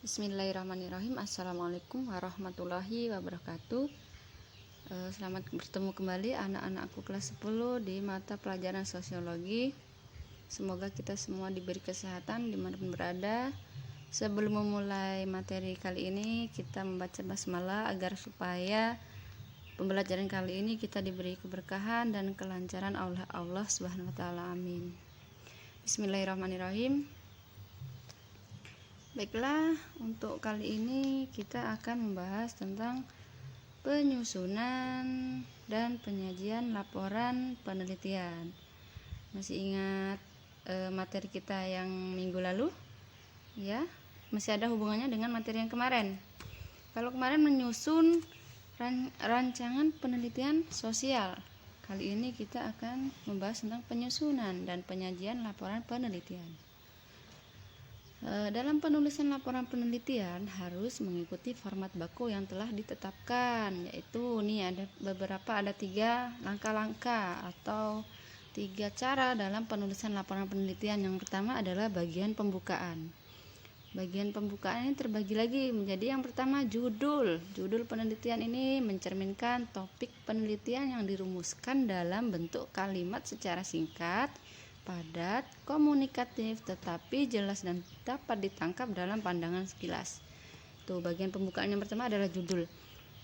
Bismillahirrahmanirrahim. Assalamualaikum warahmatullahi wabarakatuh. Selamat bertemu kembali anak-anakku kelas 10 di mata pelajaran sosiologi. Semoga kita semua diberi kesehatan dimanapun berada. Sebelum memulai materi kali ini, kita membaca basmalah agar supaya pembelajaran kali ini kita diberi keberkahan dan kelancaran Allah Subhanahu wa taala. Amin. Bismillahirrahmanirrahim. Baiklah, untuk kali ini kita akan membahas tentang penyusunan dan penyajian laporan penelitian. Masih ingat materi kita yang minggu lalu? Ya, masih ada hubungannya dengan materi yang kemarin. Kalau kemarin menyusun rancangan penelitian sosial, kali ini kita akan membahas tentang penyusunan dan penyajian laporan penelitian. Dalam penulisan laporan penelitian harus mengikuti format baku yang telah ditetapkan, yaitu ada 3 langkah-langkah atau 3 cara dalam penulisan laporan penelitian. Yang pertama adalah bagian pembukaan. Bagian pembukaan ini terbagi lagi menjadi yang pertama judul. Judul penelitian ini mencerminkan topik penelitian yang dirumuskan dalam bentuk kalimat secara singkat, padat, komunikatif, tetapi jelas dan dapat ditangkap dalam pandangan sekilas. Tuh, bagian pembukaan yang pertama adalah judul.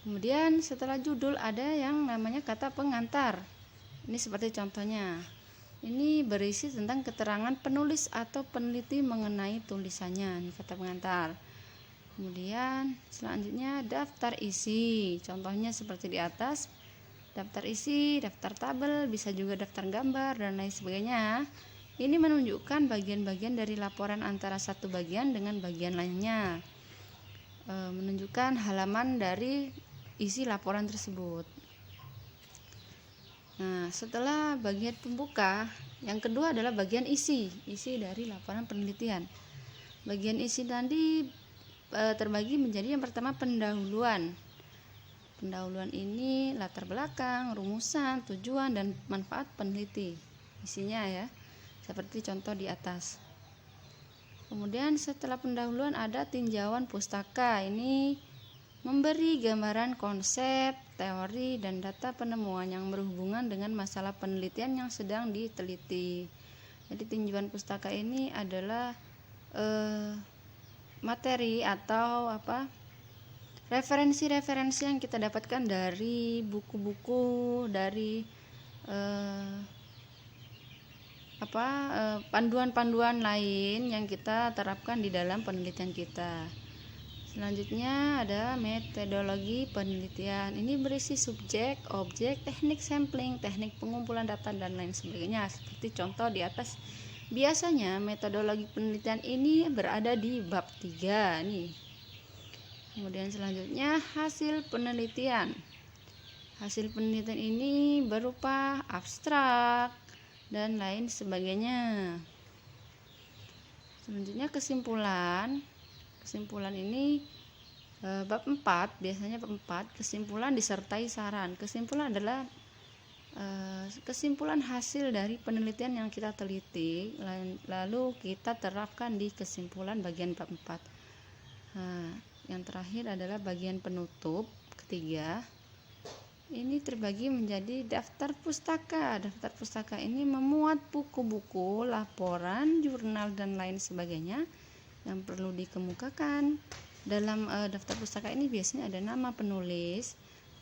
Kemudian setelah judul ada yang namanya kata pengantar. Ini seperti contohnya. Ini berisi tentang keterangan penulis atau peneliti mengenai tulisannya. Ini kata pengantar. Kemudian selanjutnya daftar isi. Contohnya seperti di atas. Daftar isi, daftar tabel, bisa juga daftar gambar, dan lain sebagainya. Ini menunjukkan bagian-bagian dari laporan antara satu bagian dengan bagian lainnya. Menunjukkan halaman dari isi laporan tersebut. Nah, setelah bagian pembuka, yang kedua adalah bagian isi dari laporan penelitian. Bagian isi tadi terbagi menjadi yang pertama pendahuluan. Pendahuluan ini latar belakang, rumusan, tujuan, dan manfaat peneliti. Isinya ya, seperti contoh di atas. Kemudian setelah pendahuluan ada tinjauan pustaka. Ini memberi gambaran konsep, teori, dan data penemuan yang berhubungan dengan masalah penelitian yang sedang diteliti. Jadi tinjauan pustaka ini adalah materi atau referensi-referensi yang kita dapatkan dari buku-buku, dari panduan-panduan lain yang kita terapkan di dalam penelitian kita. Selanjutnya ada metodologi penelitian. Ini berisi subjek, objek, teknik sampling, teknik pengumpulan data, dan lain sebagainya. Seperti contoh di atas. Biasanya metodologi penelitian ini berada di bab 3 nih. Kemudian selanjutnya hasil penelitian. Hasil penelitian ini berupa abstrak dan lain sebagainya. Selanjutnya kesimpulan. Kesimpulan ini bab 4, biasanya bab 4, kesimpulan disertai saran. Kesimpulan adalah kesimpulan hasil dari penelitian yang kita teliti, lalu kita terapkan di kesimpulan bagian bab 4. Yang terakhir adalah bagian penutup ketiga. Ini terbagi menjadi daftar pustaka. Daftar pustaka ini memuat buku-buku, laporan, jurnal, dan lain sebagainya yang perlu dikemukakan. Dalam daftar pustaka ini biasanya ada nama penulis,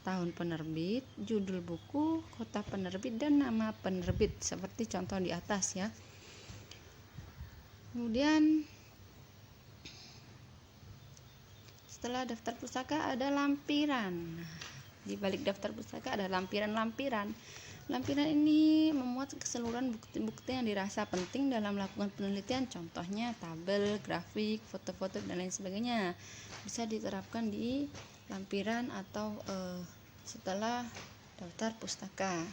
tahun penerbit, judul buku, kota penerbit, dan nama penerbit seperti contoh di atas ya. Kemudian setelah daftar pustaka ada lampiran. Di balik daftar pustaka ada lampiran-lampiran. Lampiran ini memuat keseluruhan bukti-bukti yang dirasa penting dalam melakukan penelitian. Contohnya tabel, grafik, foto-foto, dan lain sebagainya. Bisa diterapkan di lampiran atau setelah daftar pustaka.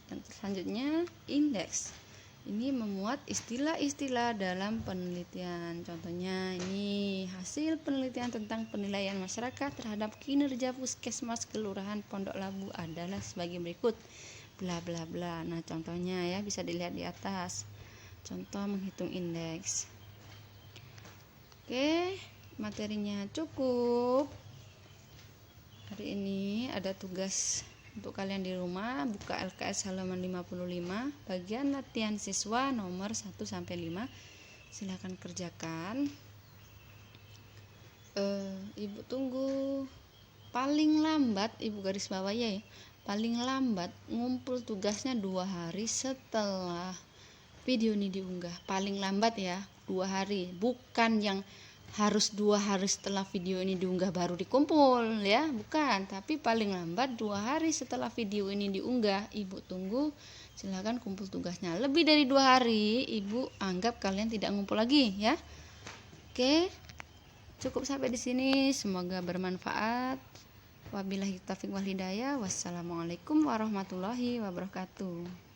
Yang selanjutnya indeks. Ini memuat istilah-istilah dalam penelitian. Contohnya ini hasil penelitian tentang penilaian masyarakat terhadap kinerja puskesmas kelurahan Pondok Labu adalah sebagai berikut. Bla bla bla. Nah, contohnya ya bisa dilihat di atas. contoh menghitung indeks. Oke, materinya cukup. Hari ini ada tugas untuk kalian di rumah, buka LKS halaman 55, bagian latihan siswa nomor 1 sampai 5. Silakan kerjakan. Ibu tunggu paling lambat, Ibu garis bawah ya, paling lambat ngumpul tugasnya 2 hari setelah video ini diunggah. Paling lambat ya 2 hari, bukan yang harus 2 hari setelah video ini diunggah baru dikumpul ya, bukan, tapi paling lambat 2 hari setelah video ini diunggah. Ibu tunggu, silakan kumpul tugasnya. Lebih dari 2 hari Ibu anggap kalian tidak ngumpul lagi ya. Oke, cukup sampai di sini, semoga bermanfaat. Wabillahi taufiq wal hidayah. Wassalamualaikum warahmatullahi wabarakatuh.